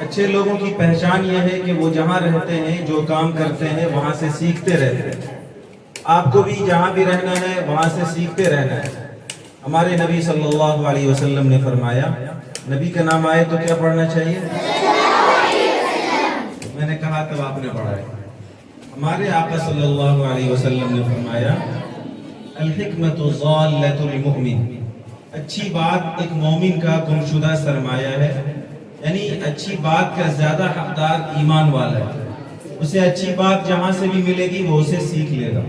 اچھے لوگوں کی پہچان یہ ہے کہ وہ جہاں رہتے ہیں جو کام کرتے ہیں وہاں سے سیکھتے رہتے ہیں۔ آپ کو بھی جہاں بھی رہنا ہے وہاں سے سیکھتے رہنا ہے۔ ہمارے نبی صلی اللہ علیہ وسلم نے فرمایا، نبی کا نام آئے تو کیا پڑھنا چاہیے؟ میں نے کہا تب آپ نے پڑھا ہے۔ ہمارے آقا صلی اللہ علیہ وسلم نے فرمایا، الحکمت ضالۃ المؤمن، اچھی بات ایک مومن کا گمشدہ سرمایہ ہے، یعنی اچھی بات کا زیادہ حقدار ایمان والا ہے۔ اسے اچھی بات جہاں سے بھی ملے گی وہ اسے سیکھ لے گا۔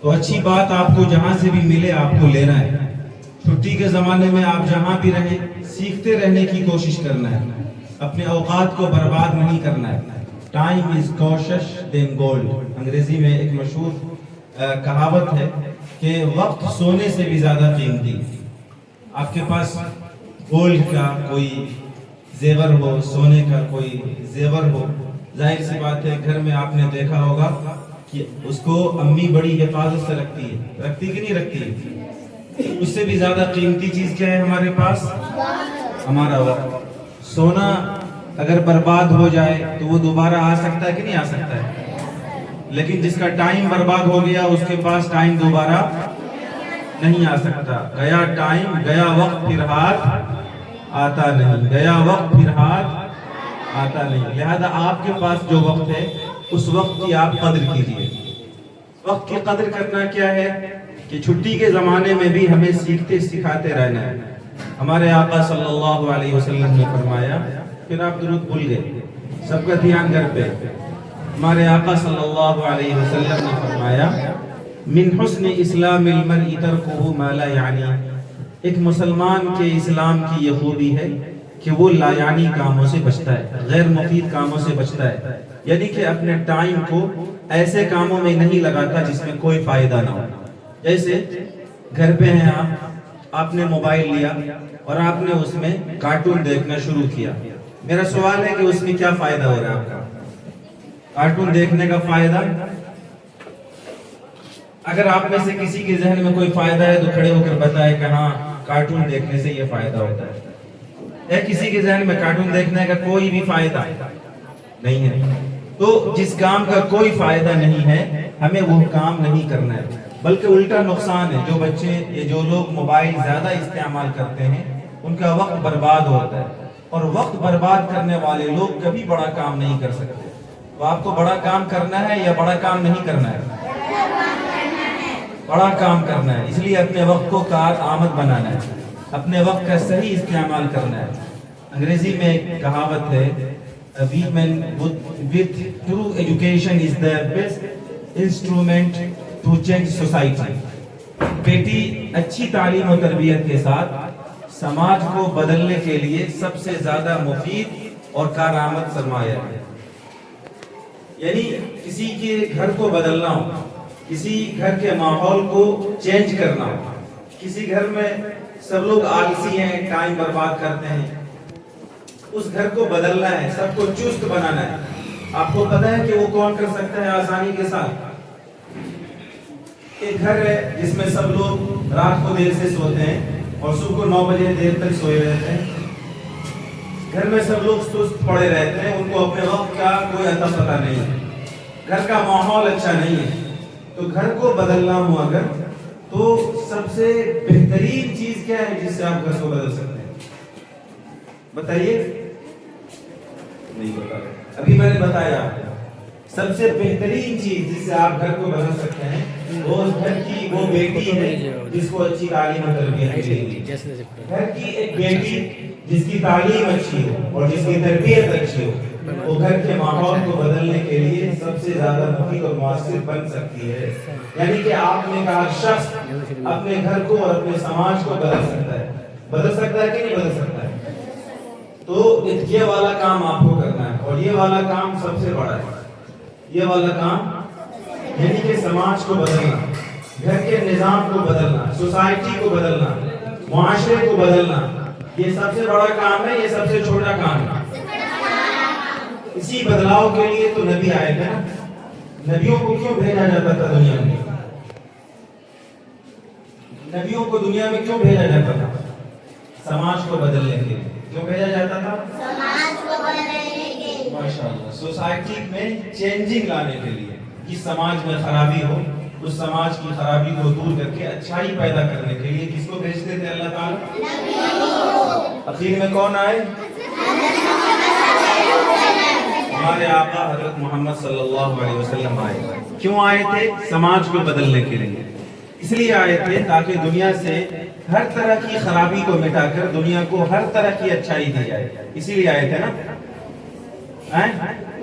تو اچھی بات آپ کو جہاں سے بھی ملے آپ کو لینا ہے۔ چھٹی کے زمانے میں آپ جہاں بھی رہیں سیکھتے رہنے کی کوشش کرنا ہے، اپنے اوقات کو برباد نہیں کرنا ہے۔ ٹائم از کوشش دین گولڈ، انگریزی میں ایک مشہور کہاوت ہے کہ وقت سونے سے بھی زیادہ قیمتی۔ آپ کے پاس گولڈ کا کوئی زیور ہو، سونے کا کوئی زیور ہو، ظاہر سی بات ہے گھر میں آپ نے دیکھا ہوگا کہ اس کو امی بڑی حفاظت سے رکھتی ہے، رکھتی کہ نہیں رکھتی ہے؟ اس سے بھی زیادہ قیمتی چیز کیا ہے ہمارے پاس؟ ہمارا وقت۔ سونا اگر برباد ہو جائے تو وہ دوبارہ آ سکتا ہے کہ نہیں آ سکتا ہے؟ لیکن جس کا ٹائم برباد ہو گیا اس کے پاس ٹائم دوبارہ نہیں آ سکتا۔ گیا ٹائم، گیا وقت پھر ہاتھ آتا نہیں، گیا وقت پھر ہاتھ آتا نہیں۔ لہذا آپ کے پاس جو وقت ہے اس وقت کی آپ قدر کیجئے۔ وقت کی قدر کرنا کیا ہے کہ چھٹی کے زمانے میں بھی ہمیں سیکھتے سکھاتے رہنا ہے۔ ہمارے آقا صلی اللہ علیہ وسلم نے فرمایا، پھر آپ درود بھول گئے، سب کا دھیان گھر پہ۔ ہمارے آقا صلی اللہ علیہ وسلم نے فرمایا، من حسن اسلام المرء ترکہ ما لا یعنی، ایک مسلمان کے اسلام کی یہ خوبی ہے کہ وہ لا یعنی کاموں سے بچتا ہے، غیر مفید کاموں سے بچتا ہے، یعنی کہ اپنے ٹائم کو ایسے کاموں میں نہیں لگاتا جس میں کوئی فائدہ نہ ہو۔ جیسے گھر پہ ہیں آپ نے موبائل لیا اور آپ نے اس میں کارٹون دیکھنا شروع کیا۔ میرا سوال ہے کہ اس میں کیا فائدہ ہو رہا ہے آپ کا؟ کارٹون دیکھنے کا فائدہ؟ اگر آپ میں سے کسی کے ذہن میں کوئی فائدہ ہے تو کھڑے ہو کر بتائے کہ ہاں کارٹون دیکھنے سے یہ فائدہ ہوتا ہے۔ کسی کے ذہن میں کارٹون دیکھنے کا کوئی بھی فائدہ نہیں ہے؟ تو جس کام کا کوئی فائدہ نہیں ہے ہمیں وہ کام نہیں کرنا ہے، بلکہ الٹا نقصان ہے۔ جو بچے یہ جو لوگ موبائل زیادہ استعمال کرتے ہیں ان کا وقت برباد ہوتا ہے، اور وقت برباد کرنے والے لوگ کبھی بڑا کام نہیں کر سکتے۔ تو آپ کو بڑا کام کرنا ہے یا بڑا کام نہیں کرنا ہے؟ بڑا کام کرنا ہے، اس لیے اپنے وقت کو کارآمد بنانا ہے، اپنے وقت کا صحیح استعمال کرنا ہے۔ انگریزی میں ایک کہاوت ہے، a woman with true education is the best instrument to change society۔ بیٹی اچھی تعلیم و تربیت کے ساتھ سماج کو بدلنے کے لیے سب سے زیادہ مفید اور کارآمد سرمایہ ہے۔ یعنی کسی کے گھر کو بدلنا ہو، کسی گھر کے ماحول کو چینج کرنا ہو، کسی گھر میں سب لوگ آلسی ہیں، ٹائم برباد کرتے ہیں، اس گھر کو بدلنا ہے، سب کو چست بنانا ہے۔ آپ کو پتہ ہے کہ وہ کون کر سکتا ہے آسانی کے ساتھ؟ ایک گھر ہے جس میں سب لوگ رات کو دیر سے سوتے ہیں اور صبح کو 9 بجے دیر تک سوئے رہتے ہیں، گھر میں سب لوگ سست پڑے رہتے ہیں، ان کو اپنے وقت کا کوئی عطا پتہ نہیں ہے، گھر کا ماحول اچھا نہیں ہے۔ تو گھر کو بدلنا ہو اگر تو سب سے بہترین چیز کیا ہے جس سے آپ گھر کو بدل سکتے ہیں؟ بتائیے۔ نہیں بتا رہے، ابھی میں نے بتایا سب سے بہترین چیز جس سے آپ گھر کو بدل سکتے ہیں وہ اس گھر کی وہ بیٹی ہے جس کو اچھی تعلیم و تربیت ملے گی۔ گھر کی ایک بیٹی جس کی تعلیم اچھی ہو اور جس کی تربیت اچھی ہو، وہ گھر کے ماحول کو بدلنے کے لیے سب سے زیادہ مفید اور مؤثر بن سکتی ہے۔ یعنی کہ آپ نے کہا شخص اپنے گھر کو اور اپنے سماج کو بدل سکتا ہے، بدل سکتا ہے کہ نہیں بدل سکتا ہے؟ تو یہ والا کام آپ کو کرنا ہے، اور یہ والا کام سب سے بڑا ہے۔ یہ والا کام یعنی کہ سماج کو بدلنا، گھر کے نظام کو بدلنا، سوسائٹی کو بدلنا، معاشرے کو بدلنا، یہ سب سے بڑا کام ہے، یہ سب سے چھوٹا کام ہے۔ اسی بدلاؤ کے لیے تو نبی آئے تھے نا۔ نبیوں کو کیوں بھیجا جاتا تھا دنیا میں؟ نبیوں کو دنیا میں کیوں بھیجا جاتا تھا؟ سماج کو بدلنے کے لیے۔ کیوں بھیجا جاتا تھا؟ سماج کو بدلنے सोसाइटी में चेंजिंग लाने के लिए, कि समाज में खराबी हो, उस समाज की खराबी को दूर करके अच्छाई पैदा करने के लिए किसको भेजते थे अल्लाह ताला? आखिर में कौन आए? हमारे आका हजरत मोहम्मद सल्लल्लाहु अलैहि वसल्लम आए। क्यों आए थे? समाज को बदलने के लिए। इसलिए आए थे ताकि दुनिया से हर तरह की खराबी को मिटाकर दुनिया को हर तरह की अच्छाई दी जाए। इसीलिए आए थे ना?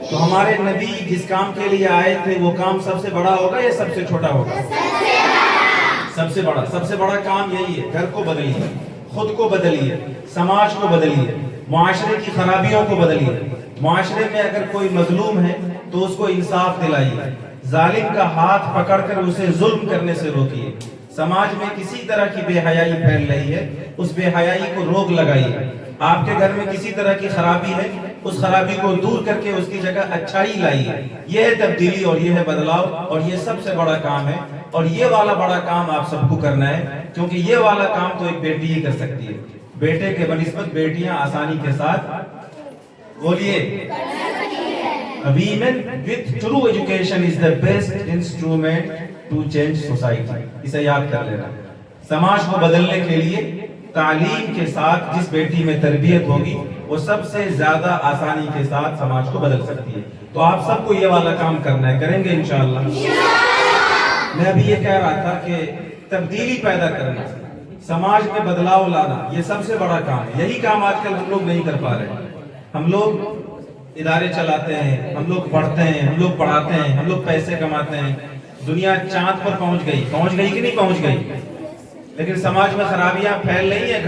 तो हमारे नबी जिस काम के लिए आए थे वो काम सबसे बड़ा होगा या सबसे छोटा होगा? सबसे बड़ा। सबसे बड़ा काम यही है, घर को बदलिए, खुद को बदलिए, समाज को बदलिए, मुआशरे की खराबियों को बदलिए। मुआशरे में अगर कोई मजलूम है तो उसको इंसाफ दिलाइए, जालिम का हाथ पकड़कर उसे जुल्म करने से रोकिए। समाज में किसी तरह की बेहयाई फैल रही है, उस बेहयाई को रोक लगाइए। आपके घर में किसी तरह की खराबी है, उस खराबी को दूर करके उसकी जगह अच्छाई लाइए। यह है तब्दीली और यह है बदलाव, और ये सबसे बड़ा काम है। और ये वाला बड़ा काम आप सबको करना है, क्योंकि ये वाला काम तो एक बेटी ही कर सकती है। बेटे के बनिस्बत बेटियां आसानी के साथ, बोलिए, A woman with true education is the best instrument to change society. इसे याद कर लेना। समाज को बदलने के लिए तालीम के साथ जिस बेटी में तरबियत होगी वो सबसे ज्यादा आसानी के साथ समाज को बदल सकती है। तो आप सबको ये वाला काम करना है, करेंगे इंशाअल्लाह। मैं अभी ये कह रहा था कि तब्दीली पैदा करना, समाज में बदलाव लाना, ये सबसे बड़ा काम है। यही काम आजकल हम लोग नहीं कर पा रहे। हम लोग इदारे चलाते हैं, हम लोग पढ़ते हैं, हम लोग पढ़ाते हैं, हम लोग पैसे कमाते हैं। दुनिया चांद पर पहुंच गई कि नहीं पहुंच गई? लेकिन समाज में खराबियां फैल रही है,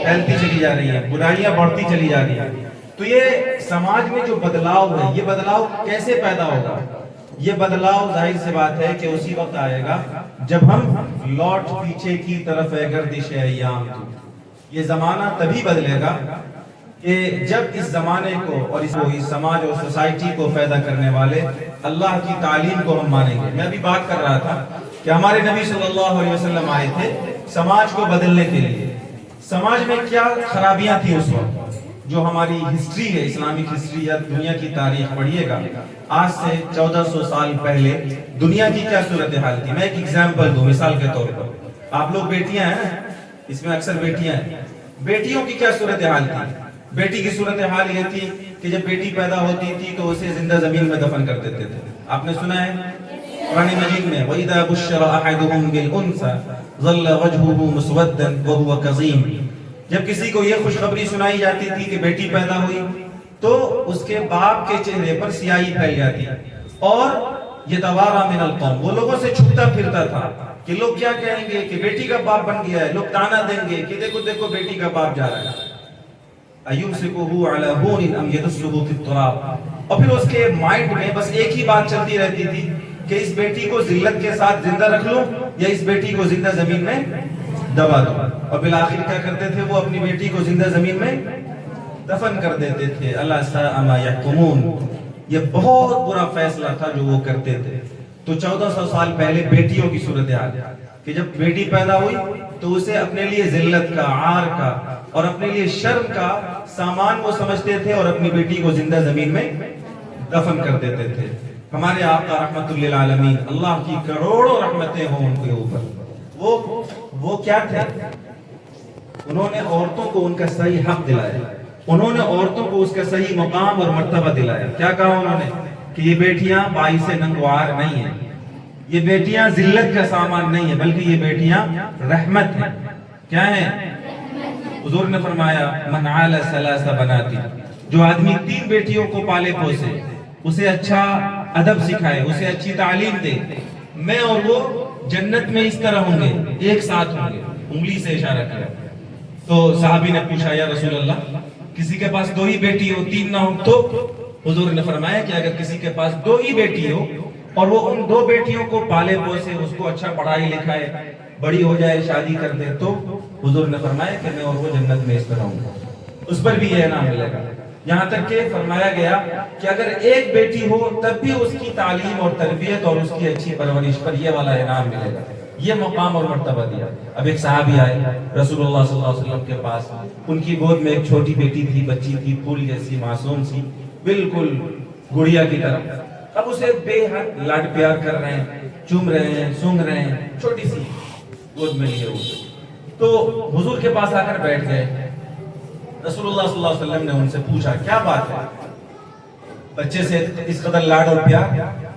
फैलती चली जा रही है, बुराइयां बढ़ती चली जा रही है। तो ये समाज में जो बदलाव है, ये बदलाव कैसे पैदा होगा? ये बदलाव जाहिर सी बात है कि उसी वक्त आएगा जब हम लौट पीछे की तरफ गर्दिश अय्याम। ये जमाना तभी बदलेगा कि जब इस जमाने को और इस समाज और सोसाइटी को पैदा करने वाले अल्लाह की तालीम को हम मानेंगे। मैं अभी बात कर रहा था कि हमारे नबी सल्लल्लाहु अलैहि वसल्लम आए थे समाज को बदलने के लिए। समाज में क्या खराबियां थी उस वक्त? जो हमारी हिस्ट्री है, इस्लामिक हिस्ट्री या दुनिया की तारीख पढ़िएगा, आज से 1400 साल पहले दुनिया की क्या सूरत हाल थी। मैं एक एग्जाम्पल दूं, मिसाल के तौर पर। आप लोग बेटियां हैं, इसमें अक्सर बेटियां हैं। बेटियों की क्या सूरत हाल थी? बेटी की सूरत हाल ये थी कि जब बेटी पैदा होती थी तो उसे जिंदा जमीन में दफन कर देते थे। आपने सुना है कुरान मजीद में, वइदा बुश्शिरा अहदुहुम बिल उनसा ज़ल्ला वजहुहु मुस्वद्दन व हुवा कज़ीम। जब किसी को ये खुशखबरी सुनाई जाती थी कि बेटी पैदा हुई तो उसके बाप के चेहरे पर सियाही फैल जाती और ये तवारा मिनल कौम, वो लोगों से छुपता फिरता था कि लोग क्या कहेंगे कि बेटी का बाप बन गया है। लोग ताना देंगे कि देखो देखो बेटी का बाप जा रहा है। अयुमसिकुहु अला हुनिन अम यदस्सुहु फित तुराब। और फिर उसके माइंड में बस एक ही बात चलती रहती थी कि इस बेटी को जिल्लत के साथ जिंदा रख लूं या इस बेटी को जिंदा जमीन में दबा दूं। और बिल आखिर क्या करते थे? वो अपनी बेटी को जिंदा जमीन में दफन कर देते थे। अल्लाह सअ मा यहकुमून। ये बहुत बुरा फैसला था जो वो करते थे। तो 1400 साल पहले बेटियों की सूरत हाल कि जब बेटी पैदा हुई तो उसे अपने लिए जिल्लत का, आर का और अपने लिए शर्म का सामान वो समझते थे और अपनी बेटी को जिंदा जमीन में दफन कर देते थे। हमारे आका रहमतुल लिल आलमीन, अल्लाह की करोड़ों रहमतें हों उनके ऊपर, वो क्या थे? उन्होंने औरतों को उनका सही हक दिलाया, उन्होंने औरतों को उसका सही मुकाम और मर्तबा दिलाया। क्या कहा उन्होंने? कि ये बेटियां बाई से नंगवार नहीं है, ये बेटियां जिल्लत का सामान नहीं है, बल्कि ये बेटियां रहमत हैं। क्या है? हुजूर ने फरमाया मन आला सलासा बनाती, जो आदमी 3 बेटियों को पाले पोसे, उसे अच्छा अदब सिखाए, उसे अच्छी तालीम दे, मैं और वो जन्नत में इस तरह होंगे, एक साथ होंगे। उंगली से इशारा किया। तो साहबी ने पूछा या रसूल अल्लाह, किसी के पास 2 ही बेटी हो, 3 ना हो तो? हुजूर ने फरमाया कि अगर किसी के पास 2 ही बेटी हो और वो उन 2 बेटियों को पाले पोसे, उसको अच्छा पढ़ाई लिखाए, बड़ी हो जाए, शादी कर दे, तो हुजूर ने फरमाया कि मैं और वो जन्नत में इस तरह होंगे, उस पर भी यह इनाम मिलेगा। यहाँ तक कि फरमाया गया कि अगर एक बेटी हो तब भी उसकी तालीम और तरबियत और उसकी अच्छी परवरिश पर यह वाला इनाम मिलेगा। ये मकाम और मर्तबा दिया। अब एक सहाबी आए रसूलुल्लाह सल्लल्लाहु अलैहि वसल्लम के पास, उनकी गोद में एक छोटी बेटी थी, बच्ची थी, फूल जैसी, मासूम सी, बिल्कुल گڑیا کی طرح، اب اسے بے حد لاڈ پیار کر رہے ہیں، چوم رہے ہیں، سونگ رہے ہیں، چھوٹی سی گود میں لیے ہوئے. تو حضور کے پاس آ کر بیٹھ گئے. رسول اللہ صلی اللہ علیہ وسلم نے ان سے پوچھا کیا بات ہے، بچے سے اس قدر لاڈ اور پیار؟